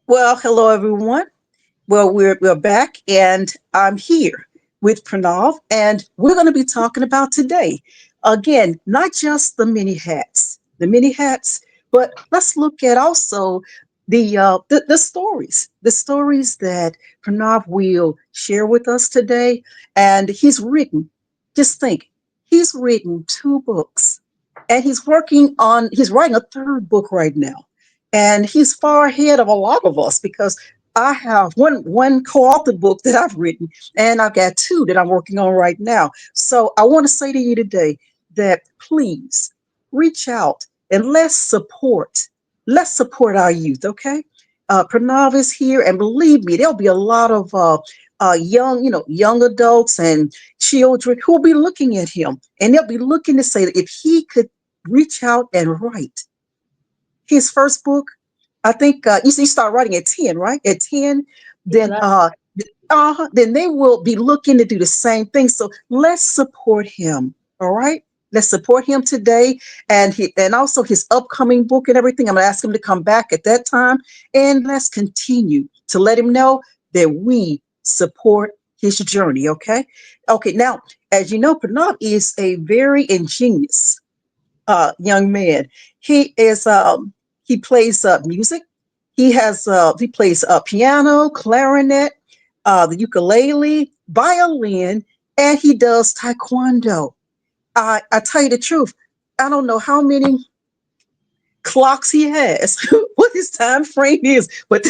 Well, hello everyone. Well, we're back, and I'm here with Pranav, and we're going to be talking about today again, not just the mini hats, but let's look at also the stories that Pranav will share with us today. And he's written, just think, he's written two books, and he's writing a third book right now, and he's far ahead of a lot of us because I have one co-authored book that I've written, and I've got two that I'm working on right now. So I want to say to you today that please reach out and let's support our youth. Okay, Pranav is here, and believe me, there'll be a lot of young adults and children who will be looking at him, and they'll be looking to say that if he could reach out and write his first book. I think you start writing at 10, right? At 10, Yeah, then that then they will be looking to do the same thing. So let's support him. All right. Let's support him today, and also his upcoming book and everything. I'm gonna ask him to come back at that time, and let's continue to let him know that we support his journey. Okay. Okay. Now, as you know, Pranav is a very ingenious young man. He plays music. He plays piano, clarinet, the ukulele, violin, and he does taekwondo. I tell you the truth, I don't know how many clocks he has, what his time frame is, but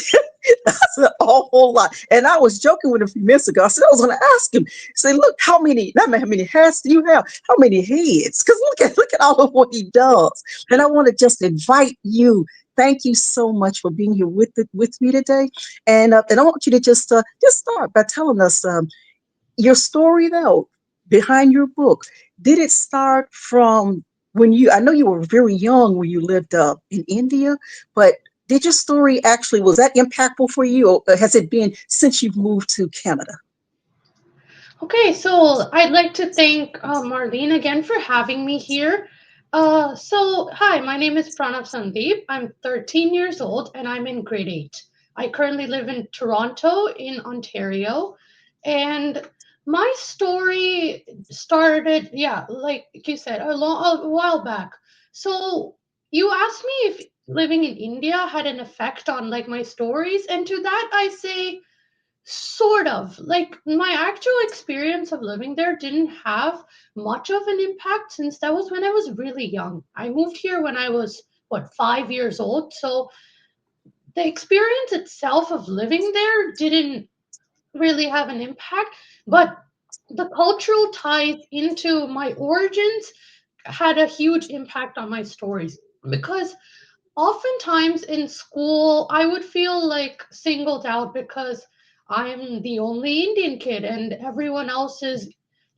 that's an awful lot. And I was joking with him a few minutes ago. I said I was going to ask him. Say, look, not how many hats do you have? How many heads? Because look at all of what he does. And I want to just invite you. Thank you so much for being here with me today. And I want you to just start by telling us your story though behind your book. Did it start from when I know you were very young when you lived in India, but did your story actually, was that impactful for you, or has it been since you've moved to Canada? Okay, so I'd like to thank Marlene again for having me here. Hi, my name is Pranav Sandeep. I'm 13 years old and I'm in grade 8. I currently live in Toronto, in Ontario. And my story started, yeah, like you said, a while back. So you asked me if living in India had an effect on like my stories. And to that, I say, sort of. Like my actual experience of living there didn't have much of an impact since that was when I was really young. I moved here when I was, what, 5 years old. So the experience itself of living there didn't really have an impact. But the cultural ties into my origins had a huge impact on my stories because oftentimes in school, I would feel like singled out because I'm the only Indian kid and everyone else is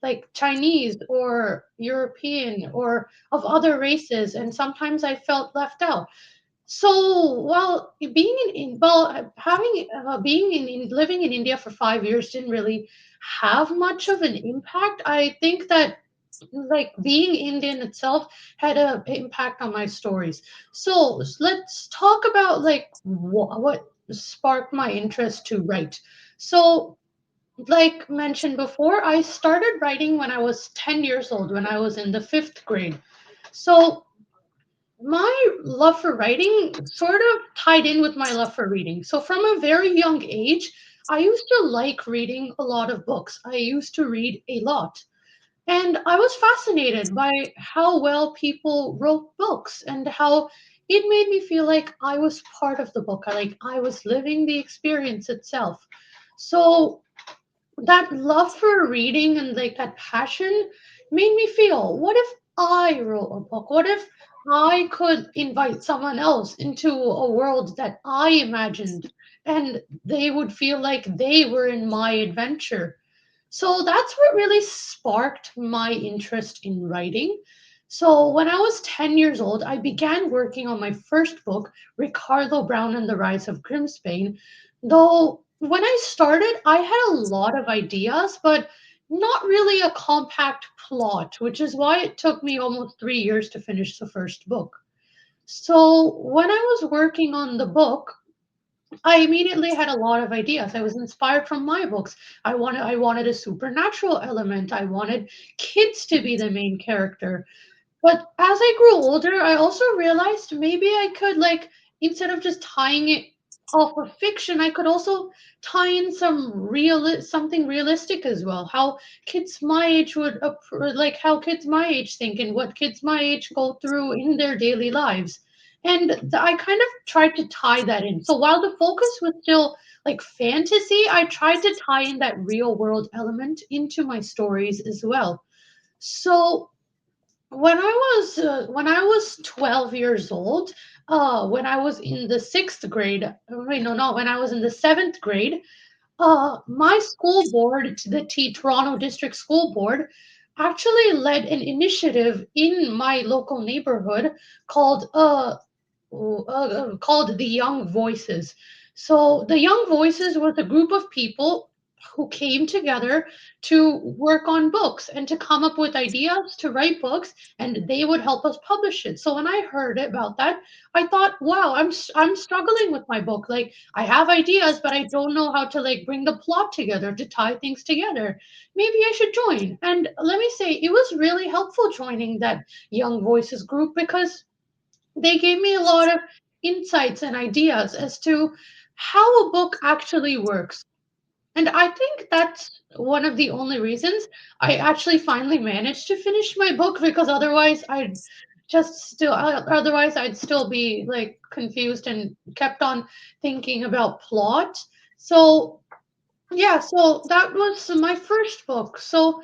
like Chinese or European or of other races. And sometimes I felt left out. So while being having being living in India for 5 years didn't really have much of an impact. I think that like being Indian itself had an impact on my stories. So let's talk about like what sparked my interest to write. So like mentioned before, I started writing when I was 10 years old, when I was in the fifth grade. So my love for writing sort of tied in with my love for reading. So from a very young age, I used to like reading a lot of books. I used to read a lot. And I was fascinated by how well people wrote books and how it made me feel like I was part of the book. I was living the experience itself. So that love for reading and like that passion made me feel, what if I wrote a book? What if I could invite someone else into a world that I imagined and they would feel like they were in my adventure? So that's what really sparked my interest in writing. So when I was 10 years old, I began working on my first book, Ricardo Brown and the Rise of Grimspain. Though when I started, I had a lot of ideas, but not really a compact plot, which is why it took me almost 3 years to finish the first book. So when I was working on the book, I immediately had a lot of ideas. I was inspired from my books. I wanted a supernatural element. I wanted kids to be the main character. But as I grew older, I also realized maybe I could, like, instead of just tying it off of fiction, I could also tie in something realistic as well. How kids my age like how kids my age think and what kids my age go through in their daily lives. And I kind of tried to tie that in. So while the focus was still like fantasy, I tried to tie in that real world element into my stories as well. So when I was 12 years old, when I was in the sixth grade, wait, no, no, when I was in the seventh grade, my school board, the Toronto District School Board, actually led an initiative in my local neighborhood called called the Young Voices. So the Young Voices was a group of people who came together to work on books and to come up with ideas to write books, and they would help us publish it. So when I heard about that, I thought, wow, I'm struggling with my book. Like, I have ideas, but I don't know how to, like, bring the plot together to tie things together. Maybe I should join. And let me say, it was really helpful joining that Young Voices group because they gave me a lot of insights and ideas as to how a book actually works. And I think that's one of the only reasons I actually finally managed to finish my book, because otherwise I'd still be like confused and kept on thinking about plot. So yeah, so that was my first book. So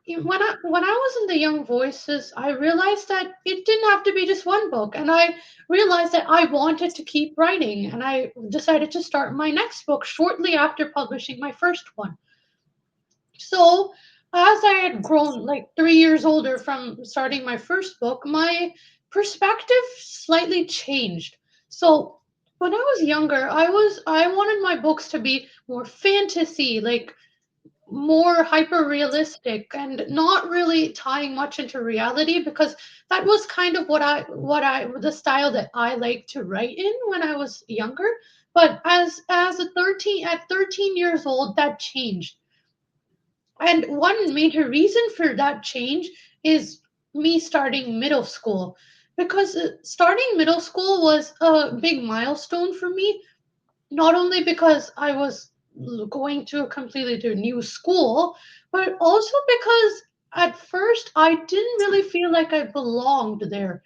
when I was in the Young Voices, I realized that it didn't have to be just one book, and I realized that I wanted to keep writing, and I decided to start my next book shortly after publishing my first one. So, as I had grown like 3 years older from starting my first book, my perspective slightly changed. So, when I was younger, I wanted my books to be more fantasy, like more hyper realistic and not really tying much into reality, because that was kind of what I the style that I like to write in when I was younger. But at 13 years old, that changed. And one major reason for that change is me starting middle school, because starting middle school was a big milestone for me, not only because I was going to a completely new school, but also because at first I didn't really feel like I belonged there,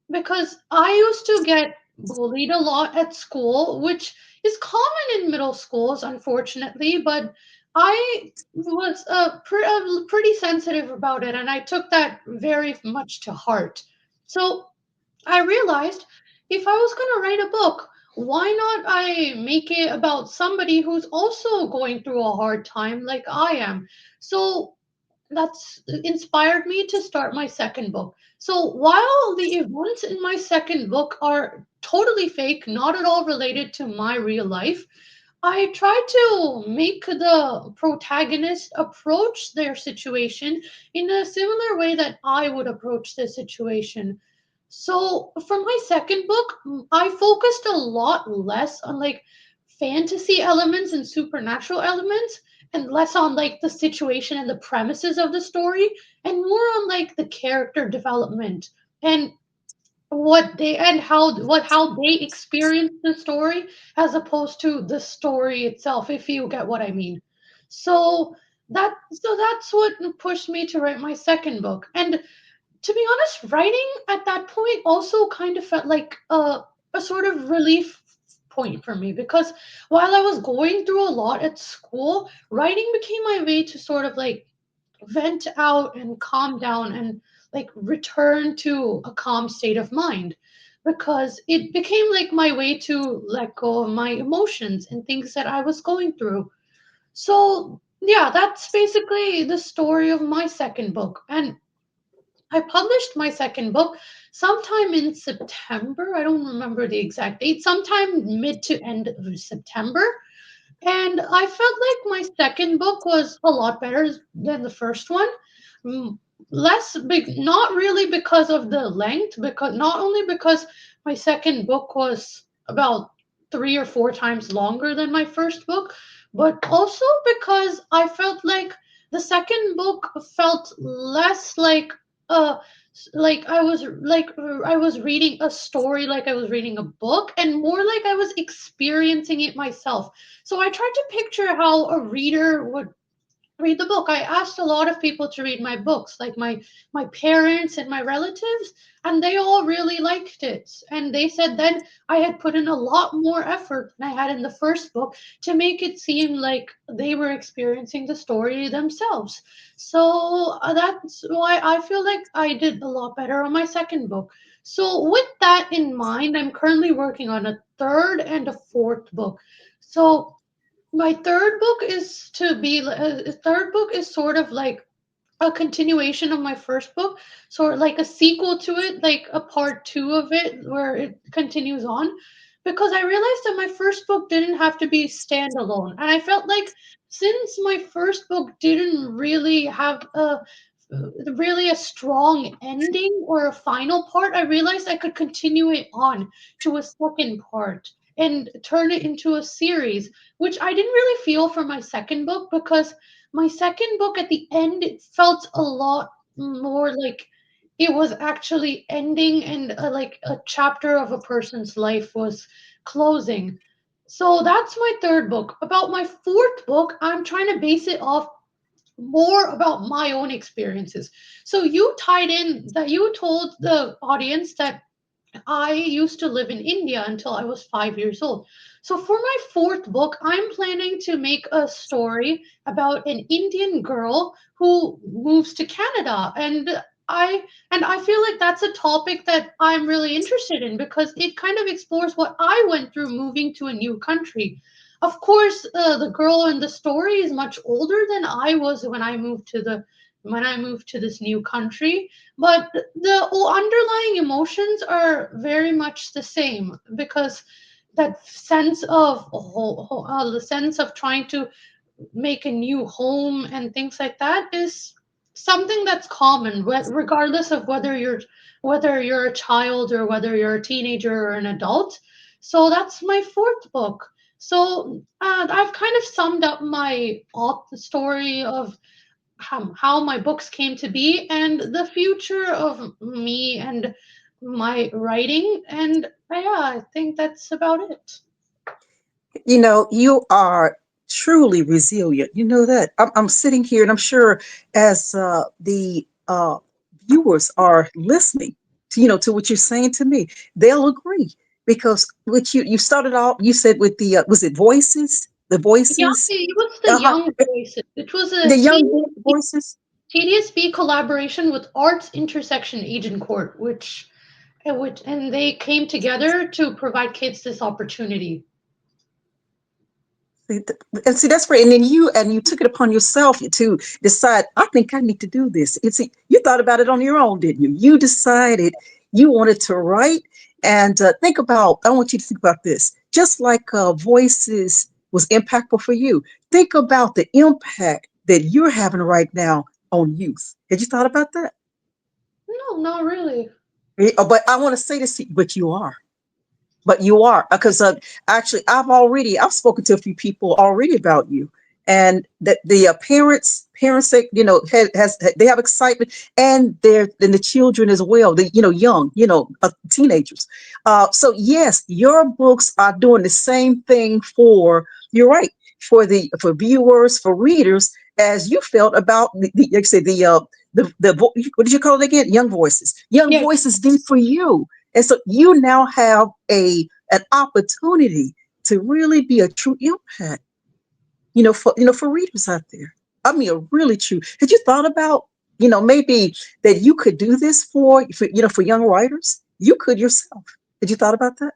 because I used to get bullied a lot at school, which is common in middle schools, unfortunately. But I was pretty sensitive about it, and I took that very much to heart. So I realized if I was going to write a book, why not I make it about somebody who's also going through a hard time like I am? So that's inspired me to start my second book. So while the events in my second book are totally fake, not at all related to my real life, I try to make the protagonist approach their situation in a similar way that I would approach the situation. So for my second book, I focused a lot less on like fantasy elements and supernatural elements, and less on like the situation and the premises of the story, and more on like the character development and how they experience the story, as opposed to the story itself, if you get what I mean. So that's what pushed me to write my second book. And to be honest, writing at that point also kind of felt like a sort of relief point for me, because while I was going through a lot at school, writing became my way to sort of like vent out and calm down and like return to a calm state of mind, because it became like my way to let go of my emotions and things that I was going through. So yeah, that's basically the story of my second book. And I published my second book sometime in September. I don't remember the exact date, sometime mid to end of September. And I felt like my second book was a lot better than the first one. Mm, Less big, not really because of the length, because not only because my second book was about three or four times longer than my first book, but also because I felt like the second book felt less uh like I was reading a story, like I was reading a book, and more like I was experiencing it myself. So I tried to picture how a reader would read the book. I asked a lot of people to read my books, like my parents and my relatives, and they all really liked it. And they said then I had put in a lot more effort than I had in the first book to make it seem like they were experiencing the story themselves. So that's why I feel like I did a lot better on my second book. So with that in mind, I'm currently working on a third and a fourth book. So my third book is to be third book is sort of like a continuation of my first book, sort of like a sequel to it, like a part two of it where it continues on. Because I realized that my first book didn't have to be standalone, and I felt like since my first book didn't really have a strong ending or a final part, I realized I could continue it on to a second part and turn it into a series, which I didn't really feel for my second book, because my second book at the end it felt a lot more like it was actually ending, and like a chapter of a person's life was closing. So that's my third book. About my fourth book, I'm trying to base it off more about my own experiences. So you tied in that you told the audience that I used to live in India until I was 5 years old. So for my fourth book, I'm planning to make a story about an Indian girl who moves to Canada. I I feel like that's a topic that I'm really interested in because it kind of explores what I went through moving to a new country. Of course, the girl in the story is much older than I was when I moved to this new country, but the underlying emotions are very much the same, because that sense of the sense of trying to make a new home and things like that is something that's common, regardless of whether you're a child or whether you're a teenager or an adult. So that's my fourth book. So I've kind of summed up my story of how my books came to be and the future of me and my writing. And yeah, I think that's about it. You are truly resilient. You know that. I'm sitting here, and I'm sure as the viewers are listening to what you're saying to me, they'll agree because what you started off. You said with the was it voices? The Yeah, voices, it was the uh-huh. Young Voices. It was a The young voices. TDSB collaboration with Arts Intersection Agent Court, and they came together to provide kids this opportunity. And see, that's great. And then you took it upon yourself to decide, I think I need to do this. You thought about it on your own, didn't you? You decided you wanted to write. And I want you to think about this. Just like Voices was impactful for you, think about the impact that you're having right now on youth. Had you thought about that? No, not really. But I want to say this, but you are. But you are because actually I've spoken to a few people already about you, and that the parents that has they have excitement, and the children as well, the young teenagers. So yes, your books are doing the same thing for, you're right, for viewers, for readers, as you felt about like I say what did you call it again, young Yes. voices did for you. And so you now have an opportunity to really be a true impact, for readers out there. I mean, a really true. Had you thought about, maybe that you could do this for young writers? You could yourself. Had you thought about that?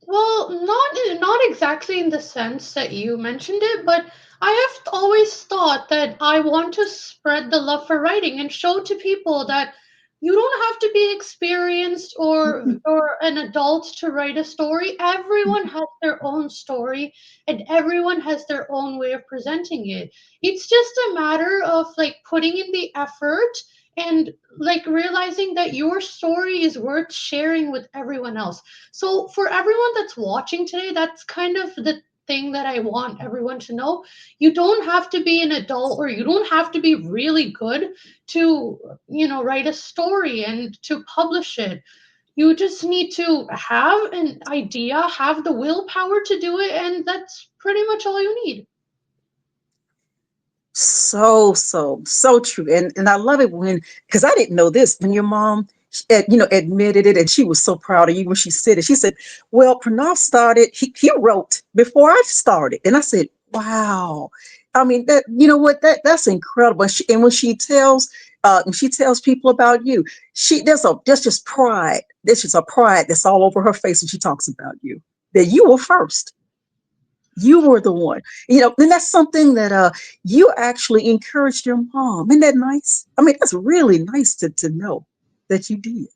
Well, not exactly in the sense that you mentioned it, but I have always thought that I want to spread the love for writing and show to people that you don't have to be experienced Mhm, or an adult to write a story. Everyone mhm. has their own story and everyone has their own way of presenting it. It's just a matter of like putting in the effort and like realizing that your story is worth sharing with everyone else. So for everyone that's watching today, that's kind of the thing that I want everyone to know. You don't have to be an adult, or you don't have to be really good to, write a story and to publish it. You just need to have an idea, have the willpower to do it, and that's pretty much all you need. So true. And I love it when, because I didn't know this, when your mom admitted it, and she was so proud of you when she said it. She said, well, Pranav started, he wrote before I started. And I said, wow. I mean, that, you know what, that's incredible. And when she tells people about you, there's just pride. There's just a pride that's all over her face when she talks about you. That you were first. You were the one, and that's something that you actually encouraged your mom. Isn't that nice? I mean, that's really nice to know that you did.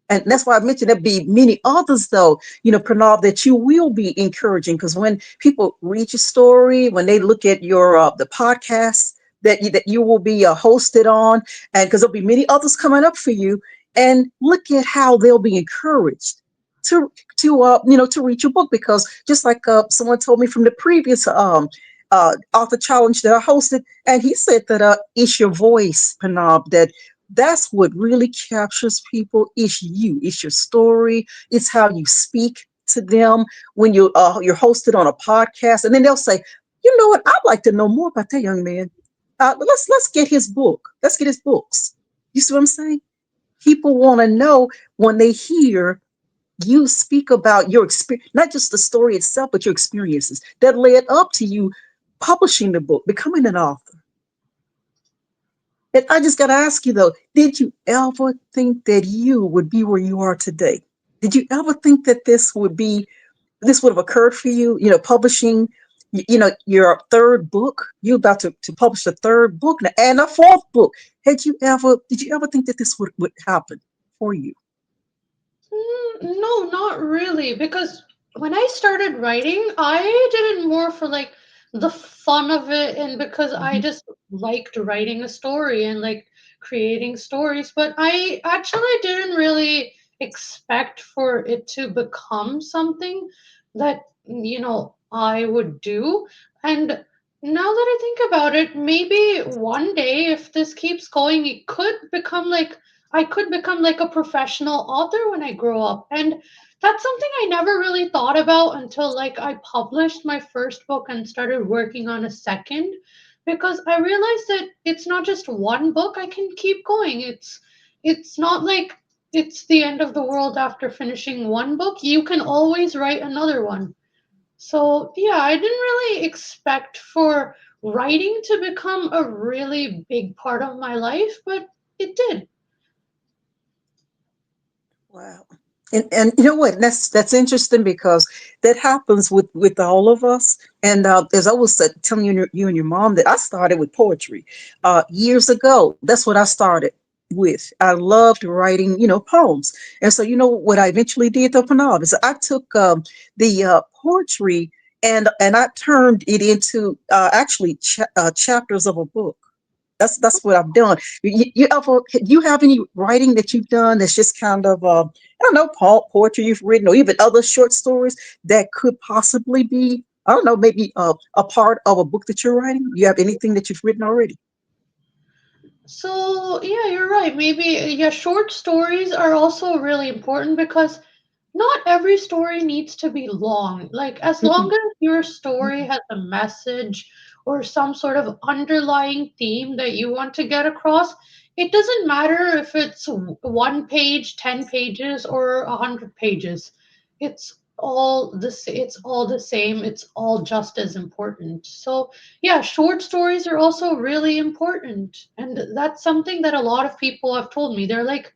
And that's why I mentioned there be many others, though, Pranav, that you will be encouraging. Because when people read your story, when they look at your the podcast that you will be hosted on, and because there'll be many others coming up for you, and look at how they'll be encouraged to to read your book. Because just like someone told me from the previous author challenge that I hosted, and he said that it's your voice, Pranav, that's what really captures people. It's you. It's your story. It's how you speak to them when you're hosted on a podcast, and then they'll say, "You know what? I'd like to know more about that young man. Let's get his book. Let's get his books." You see what I'm saying? People want to know when they hear you speak about your experience, not just the story itself, but your experiences that led up to you publishing the book, becoming an author. And I just got to ask you though, did you ever think that you would be where you are today? Did you ever think that this would have occurred for you, publishing, your third book? You're about to publish a third book and a fourth book. Did you ever think that this would happen for you? No, not really. Because when I started writing, I did it more for like the fun of it, and because I Mhm. just liked writing a story and like creating stories. But I actually didn't really expect for it to become something that, I would do. And now that I think about it, maybe one day, if this keeps going, I could become like a professional author when I grow up. And that's something I never really thought about until like I published my first book and started working on a second, because I realized that it's not just one book, I can keep going. It's not like it's the end of the world after finishing one book. You can always write another one. So, yeah, I didn't really expect for writing to become a really big part of my life, but it did. Wow. And you know what? That's interesting because that happens with all of us. And as I was telling you and your mom, that I started with poetry years ago. That's what I started with. I loved writing, poems. And so, what I eventually did, though, Pranav, is I took the poetry and I turned it into actually chapters of a book. That's what I've done. You have any writing that you've done that's just kind of I don't know, poetry you've written, or even other short stories that could possibly be, I don't know, maybe a part of a book that you're writing? You have anything that you've written already? So, yeah, you're right. Maybe, yeah, short stories are also really important because not every story needs to be long. Like, as long Mm-mm, as your story mm-mm. has a message or some sort of underlying theme that you want to get across, it doesn't matter if it's one page, 10 pages, or 100 pages. It's all the same. It's all just as important. So, yeah, short stories are also really important. And that's something that a lot of people have told me. They're like,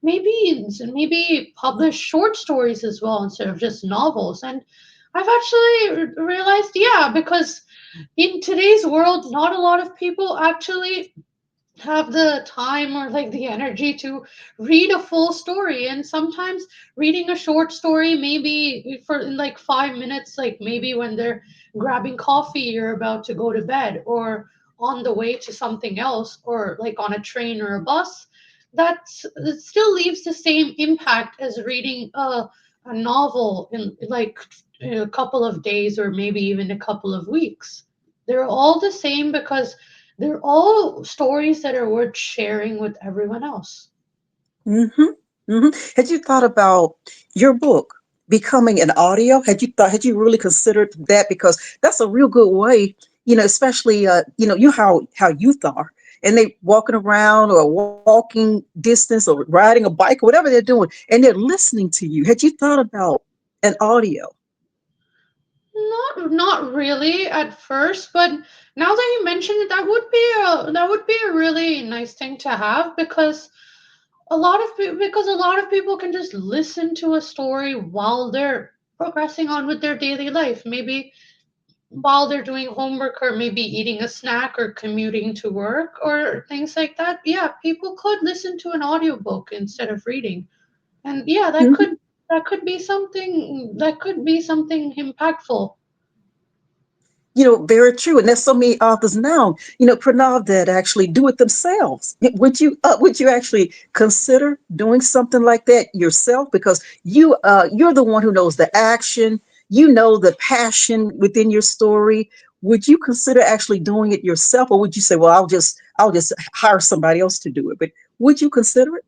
maybe publish short stories as well instead of just novels. And I've actually realized, yeah, because in today's world, not a lot of people actually have the time or like the energy to read a full story. And sometimes reading a short story, maybe for like 5 minutes, like maybe when they're grabbing coffee or about to go to bed, or on the way to something else, or like on a train or a bus, it still leaves the same impact as reading a novel in like in a couple of days or maybe even a couple of weeks. They're all the same because they're all stories that are worth sharing with everyone else. Mm-hmm. Mm-hmm. Had you thought about your book becoming an audio? Had you really considered that? Because that's a real good way, especially you how youth are, and they walking around or walking distance or riding a bike or whatever they're doing, and they're listening to you. Had you thought about an audio? Not really at first, but now that you mentioned it, that would be a really nice thing to have, because a lot of people can just listen to a story while they're progressing on with their daily life. Maybe while they're doing homework, or maybe eating a snack, or commuting to work, or things like that. Yeah, people could listen to an audiobook instead of reading. And yeah, that could be something impactful. Very true. And there's so many authors now, Pranav, that actually do it themselves. Would you actually consider doing something like that yourself? Because you're the one who knows the action, the passion within your story. Would you consider actually doing it yourself, or would you say, well, I'll just hire somebody else to do it? But would you consider it?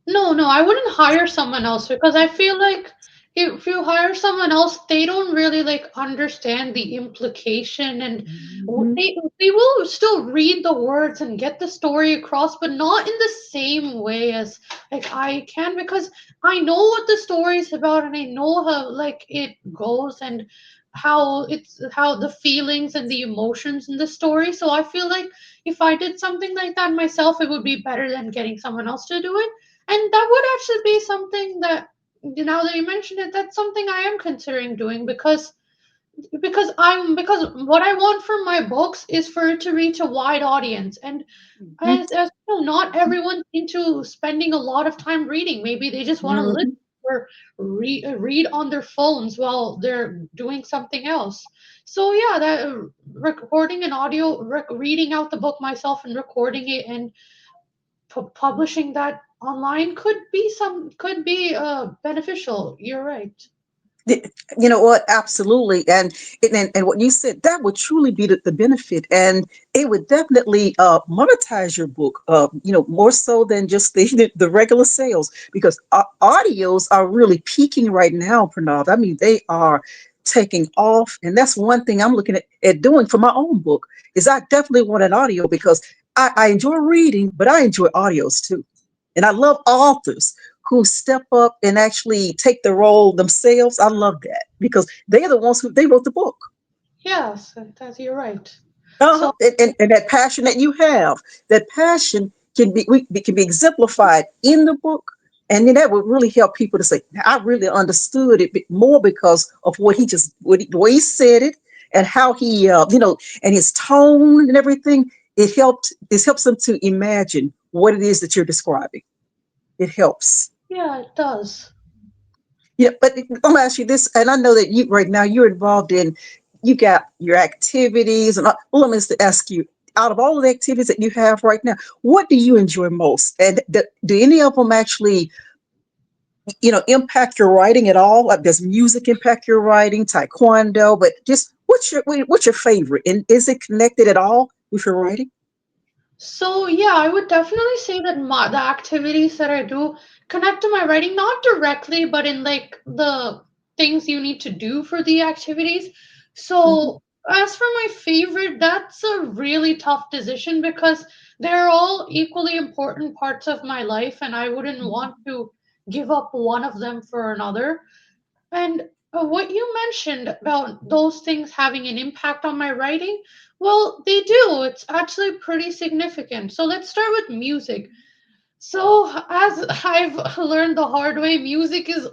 No, no, I wouldn't hire someone else, because I feel like if you hire someone else, they don't really like understand the implication, and Mhm. they will still read the words and get the story across, but not in the same way as like I can, because I know what the story is about, and I know how like it goes, and how the feelings and the emotions in the story. So I feel like if I did something like that myself, it would be better than getting someone else to do it. And that would actually be something that, now that you mention it, that's something I am considering doing, because what I want from my books is for it to reach a wide audience. And Mhm. as you know, not everyone's into spending a lot of time reading. Maybe they just want to listen Mhm. or read on their phones while they're doing something else. So yeah, that recording an audio, reading out the book myself and recording it, and publishing that online could be beneficial. You're right. Y- You know what? Absolutely. And what you said, that would truly be the benefit. And it would definitely monetize your book, more so than just the regular sales, because audios are really peaking right now, Pranav. I mean, they are taking off. And that's one thing I'm looking at doing for my own book is I definitely want an audio because I enjoy reading, but I enjoy audios too. And I love authors who step up and actually take the role themselves. I love that because they are the ones who they wrote the book. Yes, you're right. Uh-huh. So And that passion that you have, that passion can be exemplified in the book. And then that would really help people to say, I really understood it more because of the way he said it and how and his tone and everything. It helps them to imagine what it is that you're describing. It helps. yeah, it does. Yeah, but I'm gonna ask you this, and I know that you right now you're involved in, you got your activities, and let me just ask you, out of all of the activities that you have right now, what do you enjoy most? And do any of them actually, impact your writing at all? Like, does music impact your writing, taekwondo? But just what's your favorite, and is it connected at all with your writing? So yeah, I would definitely say that the activities that I do connect to my writing, not directly, but in like the things you need to do for the activities. Hmm. So as for my favorite, that's a really tough decision, because they're all equally important parts of my life, and I wouldn't want to give up one of them for another. And what you mentioned about those things having an impact on my writing, well, they do. It's actually pretty significant. So let's start with music. So, as I've learned the hard way, music is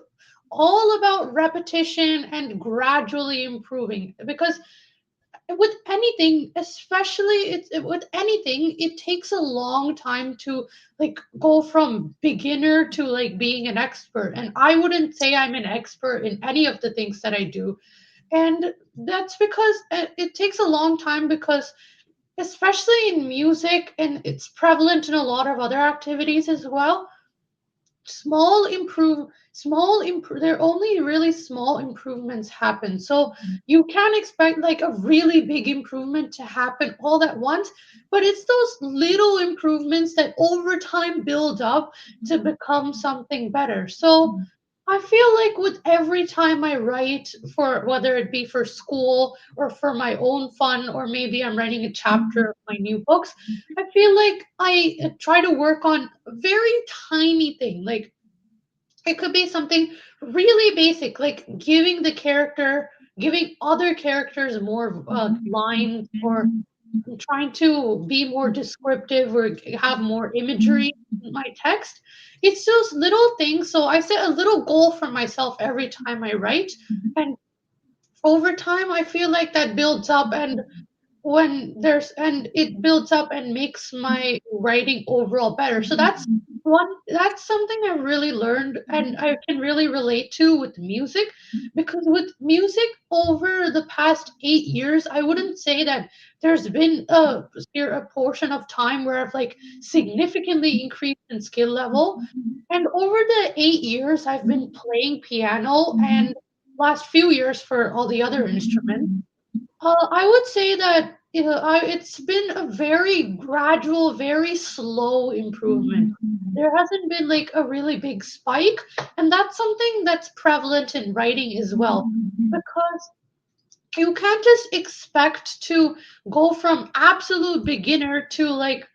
all about repetition and gradually improving, because with anything, especially with anything, it takes a long time to like go from beginner to like being an expert. And I wouldn't say I'm an expert in any of the things that I do. And that's because it takes a long time, because especially in music, and it's prevalent in a lot of other activities as well. There only really small improvements happen, so you can't expect like a really big improvement to happen all at once, but it's those little improvements that over time build up to become something better. So I feel like with every time I write, for whether it be for school or for my own fun, or maybe I'm writing a chapter of my new books, I feel like I try to work on a very tiny thing. Like it could be something really basic, like giving other characters more lines, or trying to be more descriptive or have more imagery in my text. It's those little things. So I set a little goal for myself every time I write. And over time, I feel like that builds up, and it builds up and makes my writing overall better. So that's something I really learned and I can really relate to with music, because with music over the past 8 years, I wouldn't say that there's been a portion of time where I've like significantly increased in skill level. And over the 8 years I've been playing piano, and last few years for all the other instruments, I would say that it's been a very gradual, very slow improvement. There hasn't been like a really big spike, and that's something that's prevalent in writing as well, because you can't just expect to go from absolute beginner to like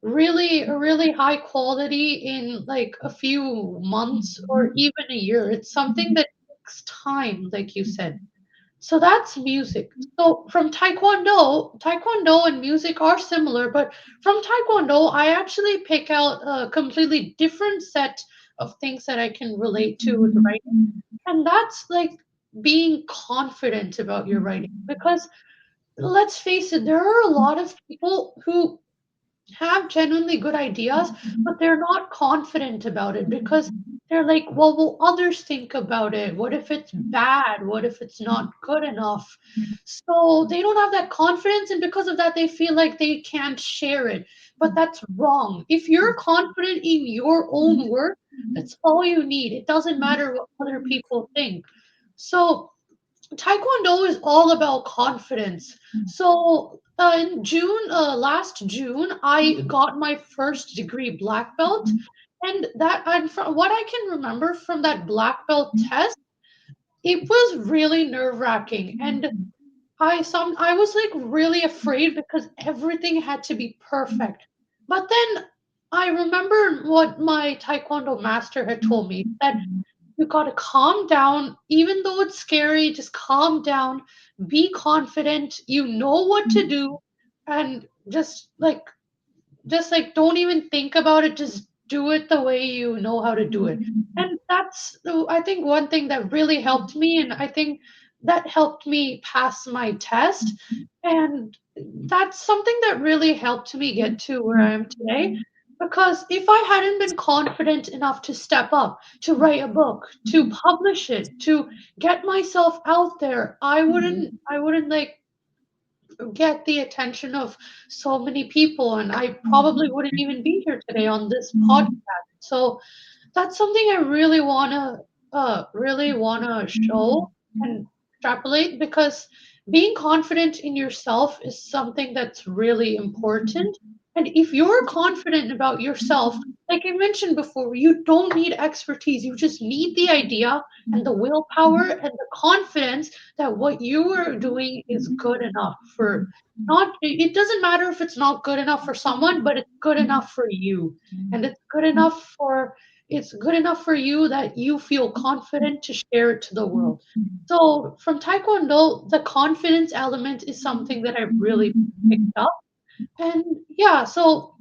really high quality in like a few months or even a year. It's something that takes time, like you said. So that's music. So from Taekwondo and music are similar, but from Taekwondo, I actually pick out a completely different set of things that I can relate to with writing. And that's like being confident about your writing. Because let's face it, there are a lot of people who have genuinely good ideas, but they're not confident about it because they're like, well, will others think about it? What if it's bad? What if it's not good enough? So they don't have that confidence, and because of that, they feel like they can't share it. But that's wrong. If you're confident in your own work, that's all you need. It doesn't matter what other people think. So Taekwondo is all about confidence. So in last June, I got my first degree black belt, and from what I can remember from that black belt test, it was really nerve wracking, and I was like really afraid because everything had to be perfect. But then I remember what my Taekwondo master had told me, that you gotta calm down. Even though it's scary, just calm down, be confident, you know what to do, and just like don't even think about it, just do it the way you know how to do it. And that's I think one thing that really helped me, and I think that helped me pass my test, and that's something that really helped me get to where I am today. Because if I hadn't been confident enough to step up, to write a book, to publish it, to get myself out there, I wouldn't like get the attention of so many people, and I probably wouldn't even be here today on this podcast. So that's something I really wanna show and extrapolate, because being confident in yourself is something that's really important. And if you're confident about yourself, like I mentioned before, you don't need expertise. You just need the idea and the willpower and the confidence that what you are doing is good enough for not it doesn't matter if it's not good enough for someone, but it's good enough for you. And it's good enough for you that you feel confident to share it to the world. So from Taekwondo, the confidence element is something that I've really picked up. And yeah, so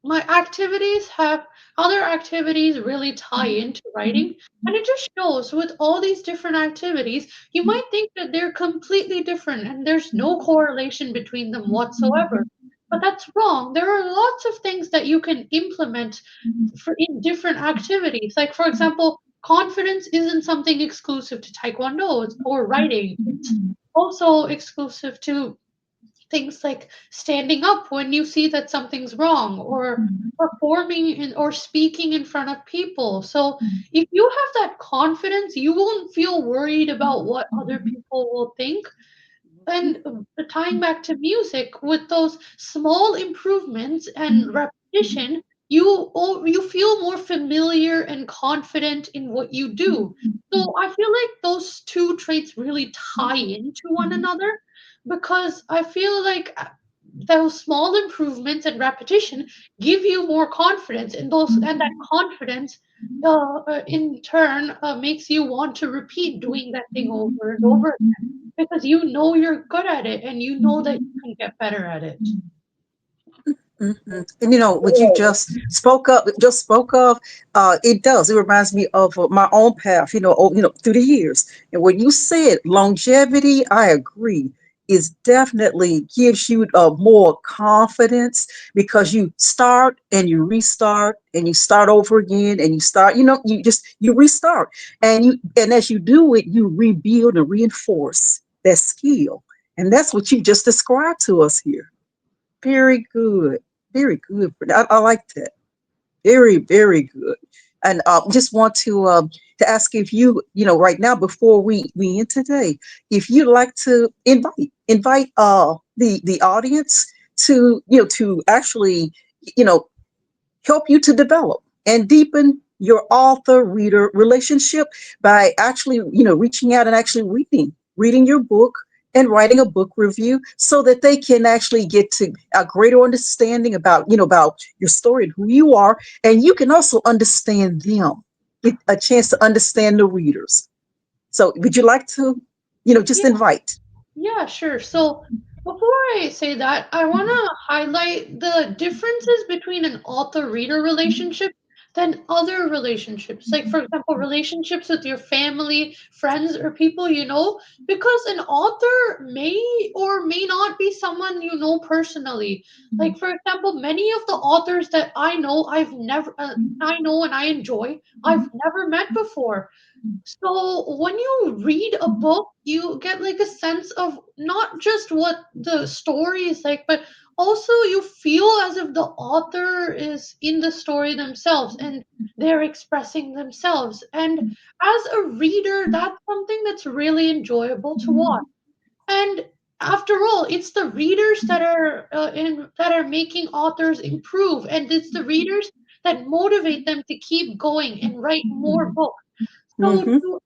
my activities have other activities really tie into writing, and it just shows with all these different activities you might think that they're completely different and there's no correlation between them whatsoever, but that's wrong. There are lots of things that you can implement for in different activities. Like for example, confidence isn't something exclusive to taekwondo or writing. It's also exclusive to things like standing up when you see that something's wrong, or performing or speaking in front of people. So if you have that confidence, you won't feel worried about what other people will think. And tying back to music, with those small improvements and repetition, you feel more familiar and confident in what you do. So I feel like those two traits really tie into one another, because I feel like those small improvements and repetition give you more confidence, and that confidence in turn makes you want to repeat doing that thing over and over, because you know you're good at it and you know that you can get better at it. And what you just spoke of, it does. It reminds me of my own path. Through the years. And when you said longevity, I agree. Is definitely gives you more confidence because you start and you restart and you start over again and you start. You restart and as you do it, you rebuild and reinforce that skill, and that's what you just described to us here. Very good. Very good. I like that. Very, very good. And just want to ask if right now before we end today, if you'd like to invite the audience to to actually you know help you to develop and deepen your author reader relationship by actually reaching out and actually reading your book and writing a book review so that they can actually get to a greater understanding about your story and who you are, and you can also understand them, get a chance to understand the readers. So would you like to just Yeah. invite? Yeah, sure. So before I say that, I want to highlight the differences between an author reader relationship than other relationships. Like, for example, relationships with your family, friends, or people you know, because an author may or may not be someone you know personally. Like, for example, many of the authors that I know and I enjoy, I've never met before. So when you read a book, you get like a sense of not just what the story is like, but also you feel as if the author is in the story themselves and they're expressing themselves. And as a reader, that's something that's really enjoyable to watch. And after all, it's the readers that are making authors improve, and it's the readers that motivate them to keep going and write more books. So Mm-hmm. to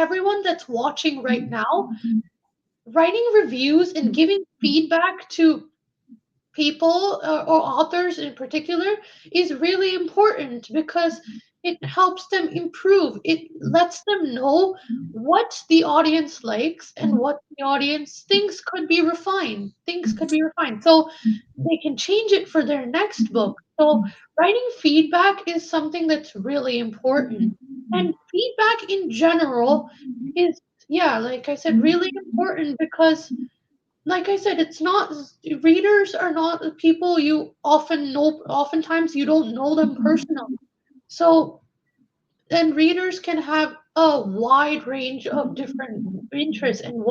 everyone that's watching right now, writing reviews and giving feedback to people or authors in particular is really important, because it helps them improve. It lets them know what the audience likes and what the audience thinks could be refined. Things could be refined. So they can change it for their next book. So writing feedback is something that's really important. And feedback in general is, yeah, like I said, really important, because like I said, it's not readers are not the people you often know. Oftentimes, you don't know them personally. So, and readers can have a wide range of different interests and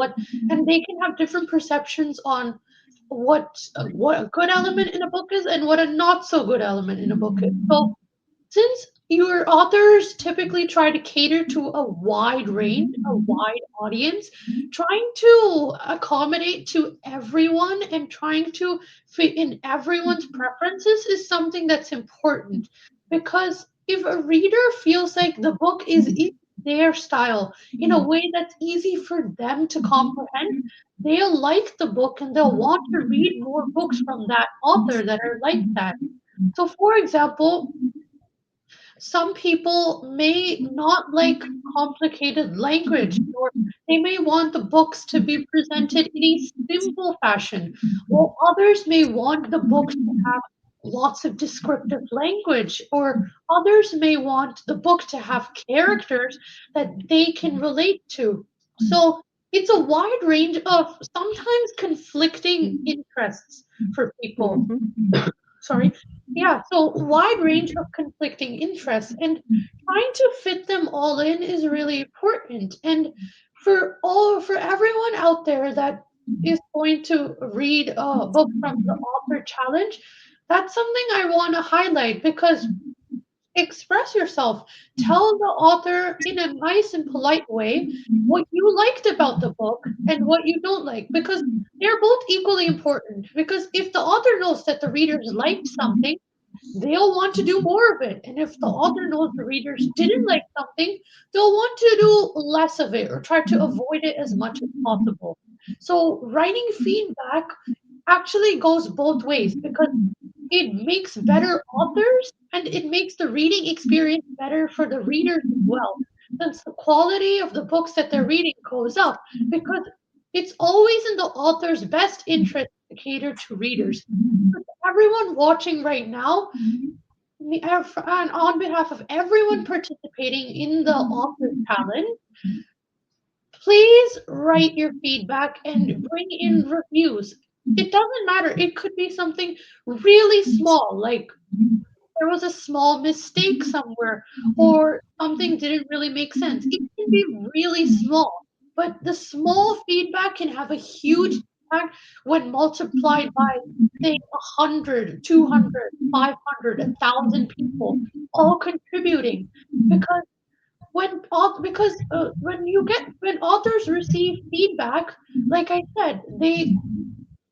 they can have different perceptions on what a good element in a book is and what a not so good element in a book is. So, since your authors typically try to cater to a wide range, a wide audience, trying to accommodate to everyone and trying to fit in everyone's preferences is something that's important. Because if a reader feels like the book is in their style, in a way that's easy for them to comprehend, they'll like the book and they'll want to read more books from that author that are like that. So, for example, some people may not like complicated language, or they may want the books to be presented in a simple fashion, while others may want the books to have lots of descriptive language, or others may want the book to have characters that they can relate to. So it's a wide range of sometimes conflicting interests for people. Mm-hmm. Sorry. Yeah, so wide range of conflicting interests, and trying to fit them all in is really important. And for everyone out there that is going to read a book from the author challenge, that's something I want to highlight because express yourself. Tell the author in a nice and polite way what you liked about the book and what you don't like because they're both equally important. Because if the author knows that the readers liked something, they'll want to do more of it. And if the author knows the readers didn't like something, they'll want to do less of it or try to avoid it as much as possible. So, writing feedback actually goes both ways because it makes better authors and it makes the reading experience better for the readers as well, since the quality of the books that they're reading goes up because it's always in the author's best interest to cater to readers. Everyone watching right now, and on behalf of everyone participating in the author challenge, please write your feedback and bring in reviews. It doesn't matter. It could be something really small, like there was a small mistake somewhere or something didn't really make sense. It can be really small, but the small feedback can have a huge impact when multiplied by, say, 100, 200, 500, 1,000 people all contributing. Because when authors receive feedback, like I said, they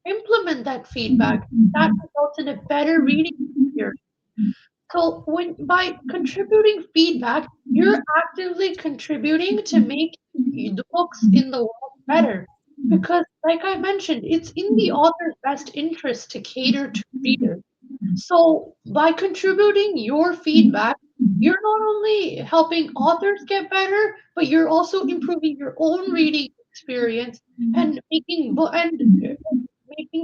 implement that feedback. That results in a better reading experience. So when by contributing feedback, you're actively contributing to make the books in the world better. Because, like I mentioned, it's in the author's best interest to cater to readers. So by contributing your feedback, you're not only helping authors get better, but you're also improving your own reading experience and making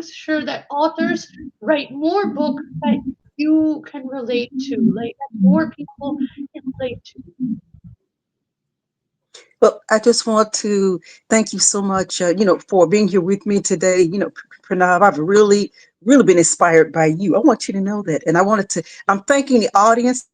sure that authors write more books that you can relate to, like that more people can relate to. Well, I just want to thank you so much, for being here with me today. Pranav, I've really been inspired by you. I want you to know that. And I'm thanking the audience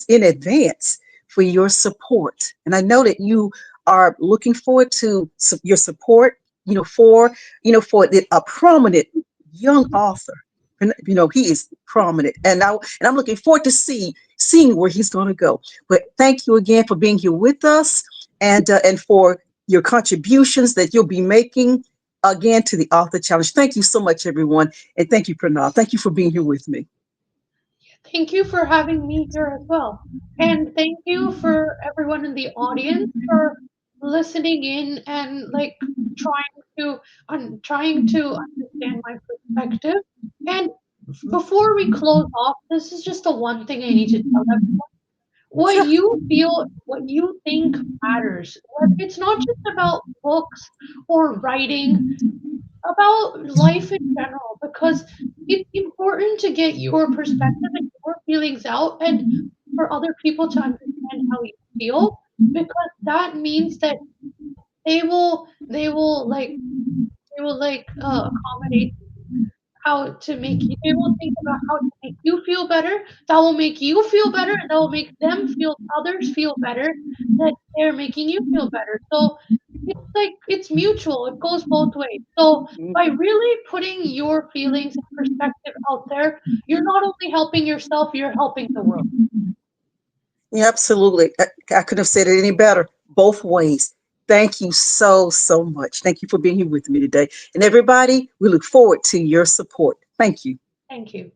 in advance for your support. And I know that you are looking forward to your support, for a prominent young author. And, he is prominent. And I'm looking forward to seeing where he's going to go. But thank you again for being here with us and for your contributions that you'll be making again to the author challenge. Thank you so much, everyone. And thank you, Pranav. Thank you for being here with me. Thank you for having me here as well. And thank you for everyone in the audience for listening in and like trying to understand my perspective. And before we close off, this is just the one thing I need to tell everyone. What Sure. you feel, what you think matters. It's not just about books or writing, about life in general because it's important to get your perspective and your feelings out and for other people to understand how you feel because that means that they will accommodate how to make you they will think about how to make you feel better. That will make you feel better and that will make them feel others feel better that they're making you feel better. So it's mutual. It goes both ways. So by really putting your feelings and perspective out there, you're not only helping yourself, you're helping the world. Yeah, absolutely. I couldn't have said it any better. Both ways. Thank you so much. Thank you for being here with me today. And everybody, we look forward to your support. Thank you. Thank you.